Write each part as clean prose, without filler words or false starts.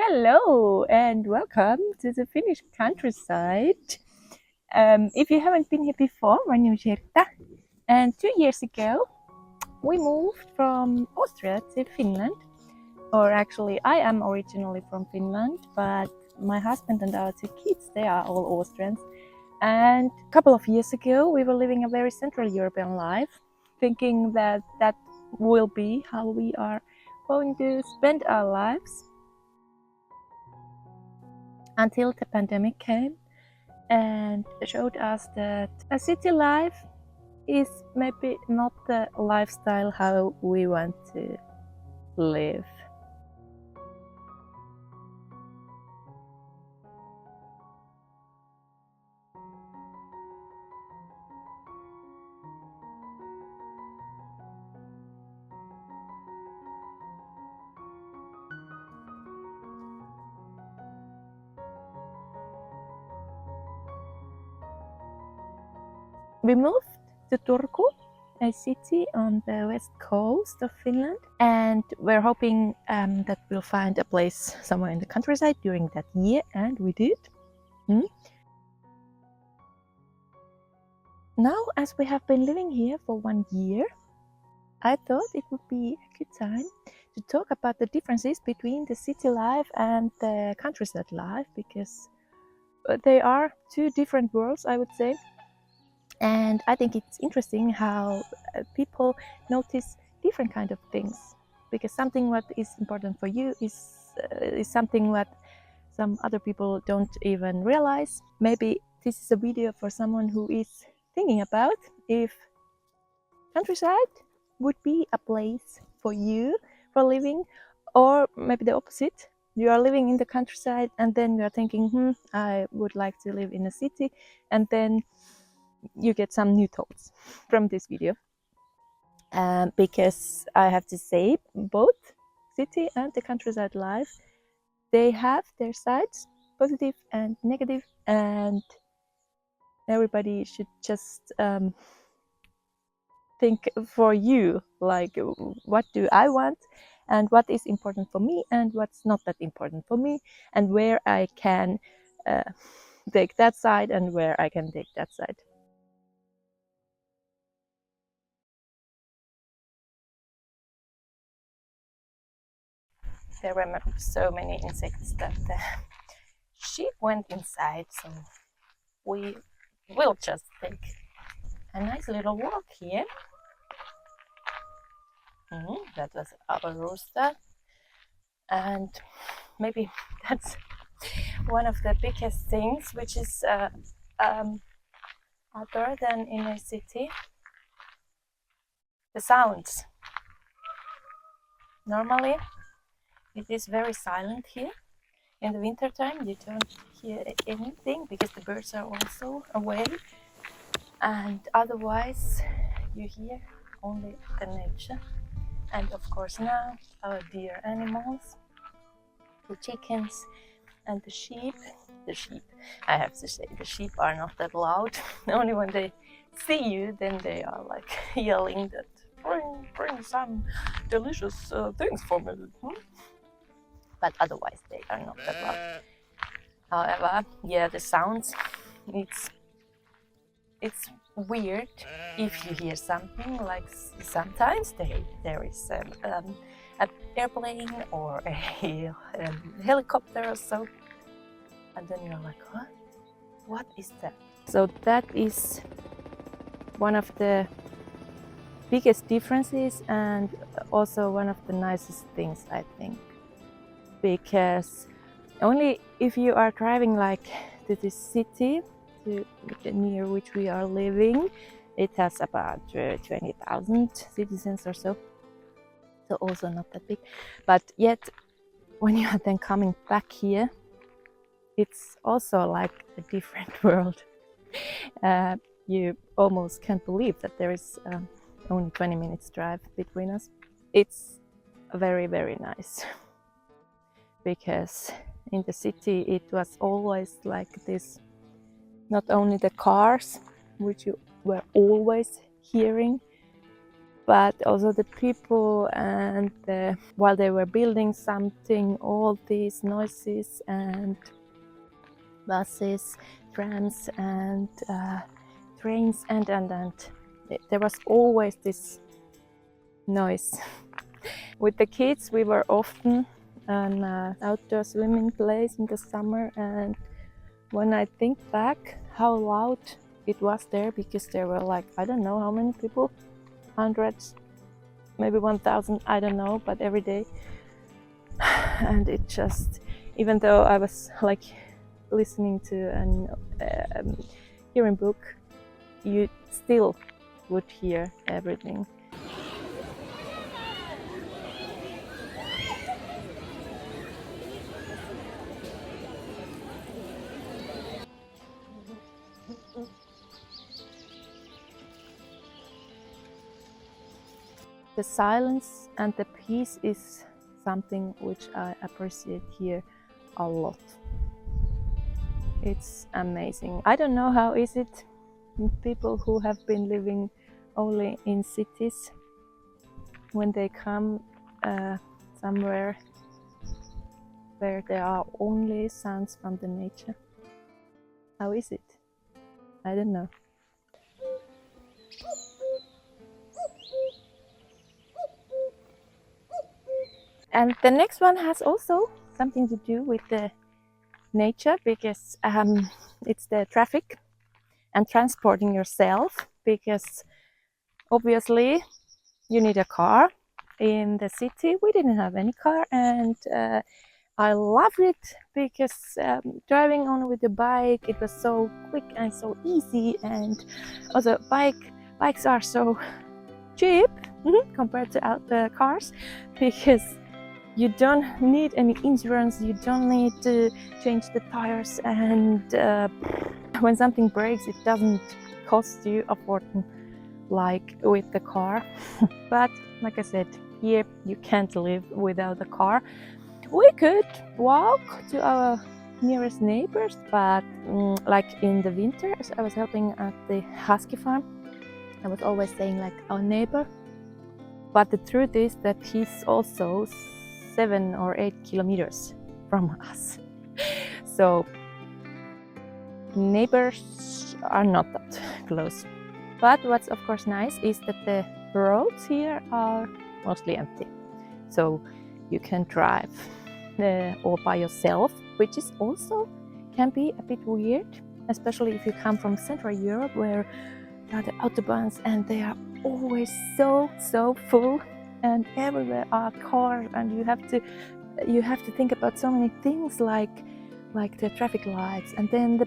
Hello and welcome to the Finnish countryside. If you haven't been here before, my name is Herta, and 2 years ago we moved from Austria to Finland. Or actually, I am originally from Finland, but my husband and our two kids, they are all Austrians. And a couple of years ago, we were living a very Central European life, thinking that that will be how we are going to spend our lives until the pandemic came and showed us that a city life is maybe not the lifestyle how we want to live. We moved to Turku, a city on the west coast of Finland, and we're hoping that we'll find a place somewhere in the countryside during that year, and we did. Now, as we have been living here for 1 year, I thought it would be a good time to talk about the differences between the city life and the countryside life, because they are two different worlds, I would say. And I think it's interesting how people notice different kind of things, because something what is important for you is something what some other people don't even realize. Maybe this is a video for someone who is thinking about if countryside would be a place for you for living, or maybe the opposite. You are living in the countryside and then you are thinking, I would like to live in a city, and then you get some new thoughts from this video. Because I have to say, both city and the countryside life, they have their sides, positive and negative, and everybody should just think for you, like, what do I want and what is important for me and what's not that important for me, and where I can take that side and where I can take that side. There were so many insects that the sheep went inside, so we will just take a nice little walk here. That was our rooster, and maybe that's one of the biggest things which is other than in a city: the sounds. Normally it is very silent here. In the winter time you don't hear anything because the birds are also away, and otherwise you hear only the nature. And of course now our dear animals, the chickens and the sheep. I have to say, the sheep are not that loud. Only when they see you, then they are like yelling that bring some delicious things for me. But otherwise they are not that loud. However, yeah, the sounds, it's weird if you hear something, like sometimes there is an airplane or a helicopter or so, and then you're like, what is that? So that is one of the biggest differences, and also one of the nicest things, I think, because only if you are driving like to this city, to near which we are living, it has about 20,000 citizens or so, so also not that big. But yet when you are then coming back here, it's also like a different world. You almost can't believe that there is only 20 minutes drive between us. It's very, very nice because in the city it was always like this, not only the cars, which you were always hearing, but also the people, and while they were building something, all these noises and buses, trams, and trains, and there was always this noise. With the kids, we were often an outdoor swimming place in the summer, and when I think back how loud it was there, because there were like, I don't know how many people, hundreds, maybe 1,000, I don't know, but every day. And it just, even though I was like listening to an hearing book, you still would hear everything. The silence and the peace is something which I appreciate here a lot. It's amazing. I don't know how is it people who have been living only in cities, when they come somewhere where there are only sounds from the nature. How is it? I don't know. And the next one has also something to do with the nature, because it's the traffic and transporting yourself, because obviously you need a car. In the city we didn't have any car, and I loved it because driving on with the bike, it was so quick and so easy, and also bikes are so cheap compared to the cars, because you don't need any insurance, you don't need to change the tires, and when something breaks, it doesn't cost you a fortune like with the car. But like I said, here you can't live without a car. We could walk to our nearest neighbors, but like in the winter, as I was helping at the husky farm, I was always saying like our neighbor, but the truth is that he's also 7 or 8 kilometers from us. So neighbors are not that close. But what's of course nice is that the roads here are mostly empty. So you can drive all by yourself, which is also can be a bit weird, especially if you come from Central Europe, where there are the autobahns and they are always so full, and everywhere are cars, and you have to think about so many things like the traffic lights, and then the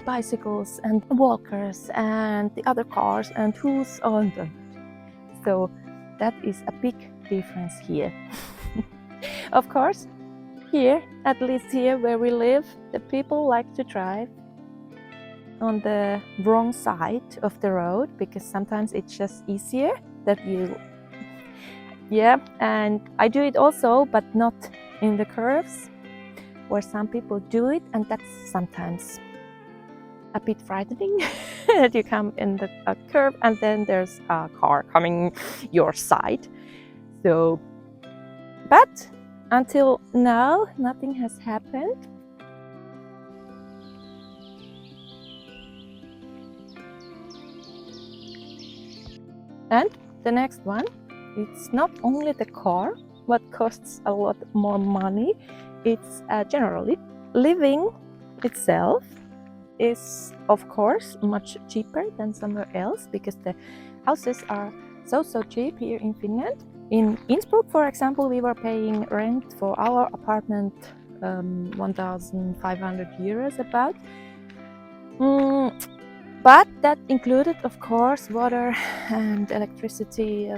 bicycles and walkers and the other cars and who's on them. So that is a big difference here. Of course, here, at least here where we live, the people like to drive on the wrong side of the road, because sometimes it's just easier that you, and I do it also, but not in the curves where some people do it, and that's sometimes a bit frightening that you come in the curve and then there's a car coming your side. So, but until now, nothing has happened. And the next one, it's not only the car what costs a lot more money, it's generally living itself is of course much cheaper than somewhere else, because the houses are so cheap here in Finland. In Innsbruck, for example, we were paying rent for our apartment 1,500 euros about. But that included, of course, water and electricity,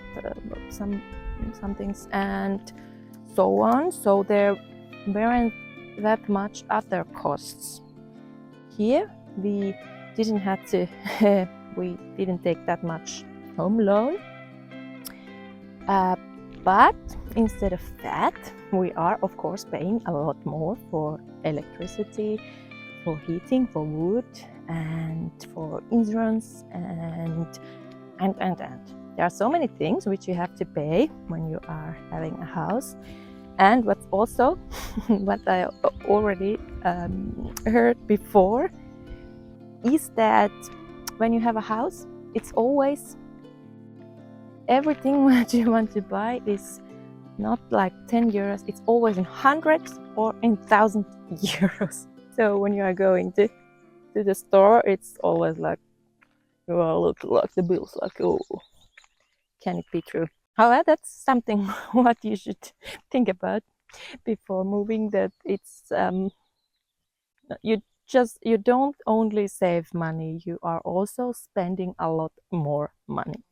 some things, and so on. So there weren't that much other costs. Here we didn't have to, we didn't take that much home loan. But instead of that, we are of course paying a lot more for electricity, for heating, for wood, and for insurance, and There are so many things which you have to pay when you are having a house. And what's also what I already heard before is that when you have a house, it's always everything that you want to buy is not like 10 euros, it's always in hundreds or in 1,000 euros. So when you are going to the store, it's always like, well, look like the bills, like, oh, can it be true? However, that's something what you should think about before moving, that it's you don't only save money, you are also spending a lot more money.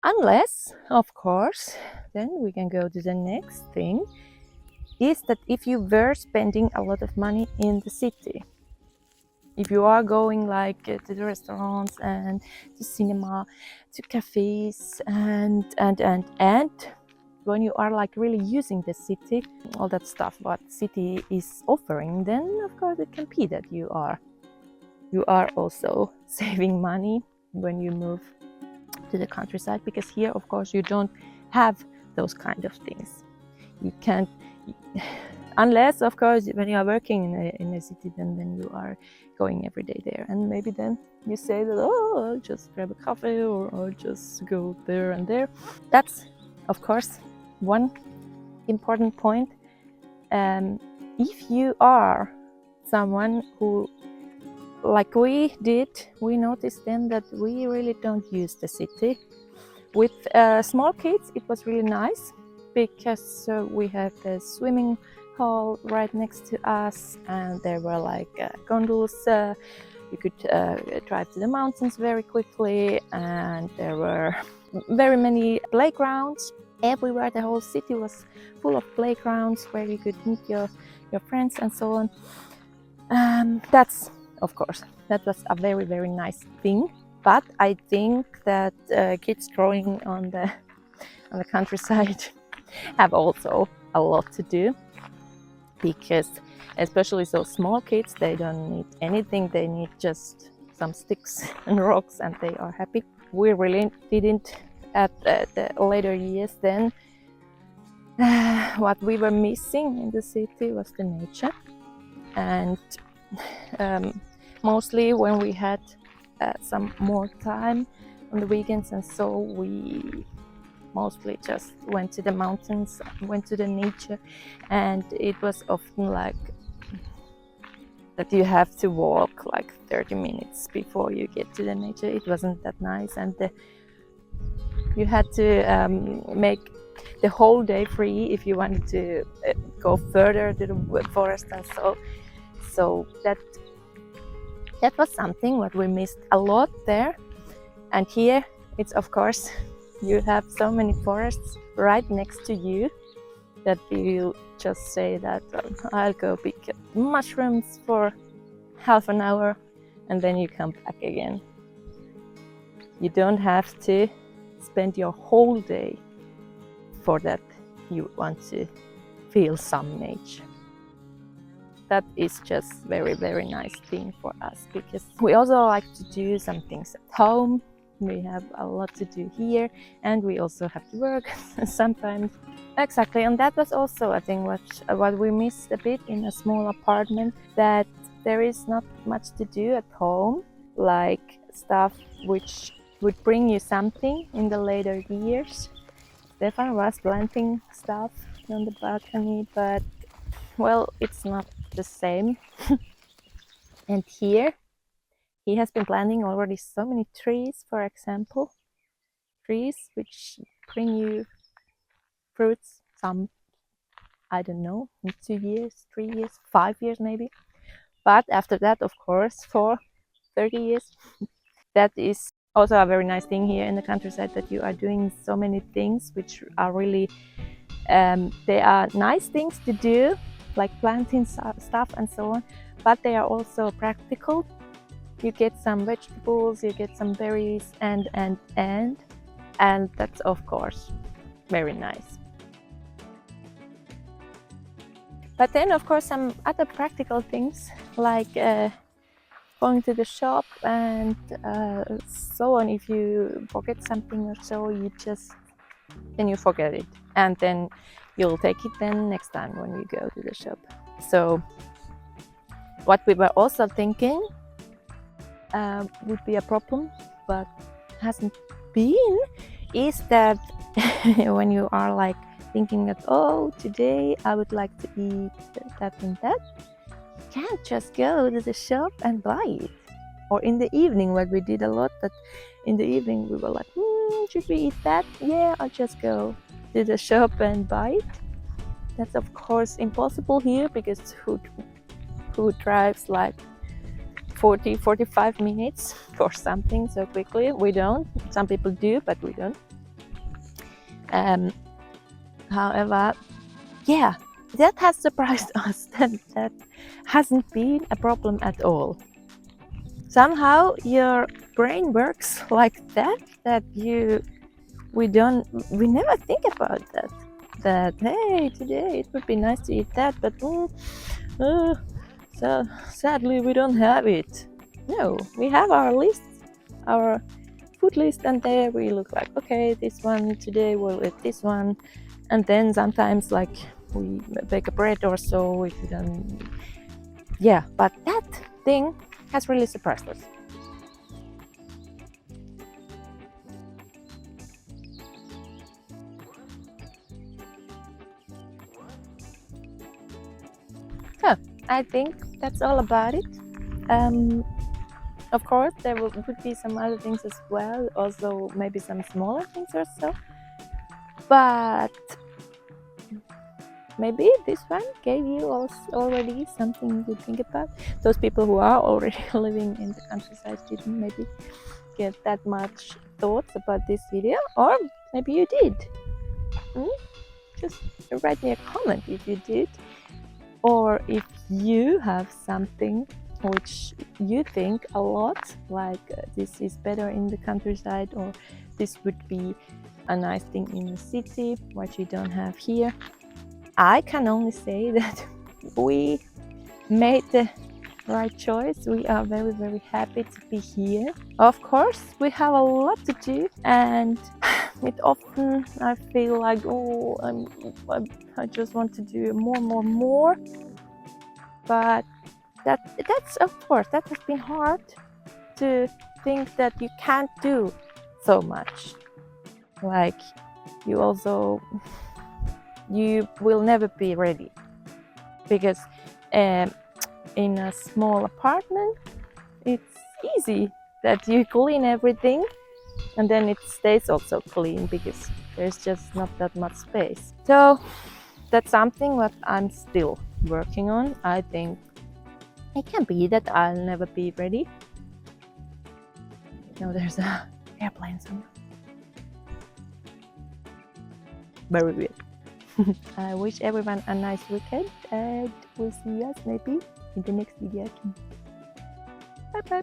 Unless, of course, then we can go to the next thing, is that if you were spending a lot of money in the city, if you are going like to the restaurants and to cinema, to cafes, and when you are like really using the city, all that stuff what city is offering, then of course it can be that you are also saving money when you move to the countryside, because here of course you don't have those kind of things. You can't, unless of course when you are working in a city, then you are going every day there, and maybe then you say that, oh, I'll just grab a coffee or I'll just go there and there. That's of course one important point. If you are someone who, like we did, we noticed then that we really don't use the city. With small kids, it was really nice because we had the swimming hall right next to us, and there were like gondolas. You could drive to the mountains very quickly, and there were very many playgrounds everywhere. The whole city was full of playgrounds where you could meet your friends and so on. That's, of course, that was a very, very nice thing. But I think that kids growing on the countryside have also a lot to do, because especially so small kids, they don't need anything. They need just some sticks and rocks and they are happy. We really didn't at the later years then. What we were missing in the city was the nature, and mostly when we had some more time on the weekends, and so we mostly just went to the mountains, went to the nature, and it was often like that you have to walk like 30 minutes before you get to the nature. It wasn't that nice, and you had to make the whole day free if you wanted to go further to the forest, and so that was something what we missed a lot there. And here it's, of course, you have so many forests right next to you that you just say that I'll go pick mushrooms for half an hour and then you come back again. You don't have to spend your whole day for that. You want to feel some nature. That is just very, very nice thing for us, because we also like to do some things at home. We have a lot to do here, and we also have to work sometimes. Exactly, and that was also, I think, what we missed a bit in a small apartment, that there is not much to do at home, like stuff which would bring you something in the later years. Stefan was planting stuff on the balcony, but well, it's not the same. And here he has been planting already so many trees, for example, trees which bring you fruits, some, I don't know, in 2 years, 3 years, 5 years maybe. But after that, of course, for 30 years. That is also a very nice thing here in the countryside, that you are doing so many things which are really, they are nice things to do, like planting stuff and so on, but they are also practical. You get some vegetables, you get some berries, and that's of course very nice. But then of course some other practical things, like going to the shop and so on. If you forget something or so, then you forget it, and then you'll take it then next time when we go to the shop. So what we were also thinking would be a problem, but hasn't been, is that when you are like thinking that, oh, today I would like to eat that and that, you can't just go to the shop and buy it. Or in the evening, what we did a lot, that in the evening we were like, should we eat that? Yeah, I'll just go to the shop and buy it. That's of course impossible here, because who drives like 40-45 minutes for something so quickly? We don't. Some people do, but we don't. However, yeah, that has surprised us. That hasn't been a problem at all. Somehow your brain works like that, we never think about that. That, hey, today it would be nice to eat that, but so sadly we don't have it. No, we have our list, our food list, and there we look like, okay, this one today we'll eat this one, and then sometimes like we bake a bread or so if we don't. Yeah, but that thing has really surprised us. So I think that's all about it. Of course, there would be some other things as well, also maybe some smaller things or so. But maybe this one gave you already something to think about. Those people who are already living in the countryside didn't maybe get that much thoughts about this video, or maybe you did. Just write me a comment if you did, or if you have something which you think a lot, like this is better in the countryside, or this would be a nice thing in the city, what you don't have here. I can only say that we made the right choice. We are very, very happy to be here. Of course, we have a lot to do, and it often I feel like, oh, I just want to do more. But that's of course, that has been hard to think that you can't do so much. Like you will never be ready, because in a small apartment it's easy that you clean everything and then it stays also clean, because there's just not that much space. So that's something that I'm still working on. I think it can be that I'll never be ready. No, there's a airplane somewhere. Very weird. I wish everyone a nice weekend, and we'll see us maybe in the next video. Bye bye.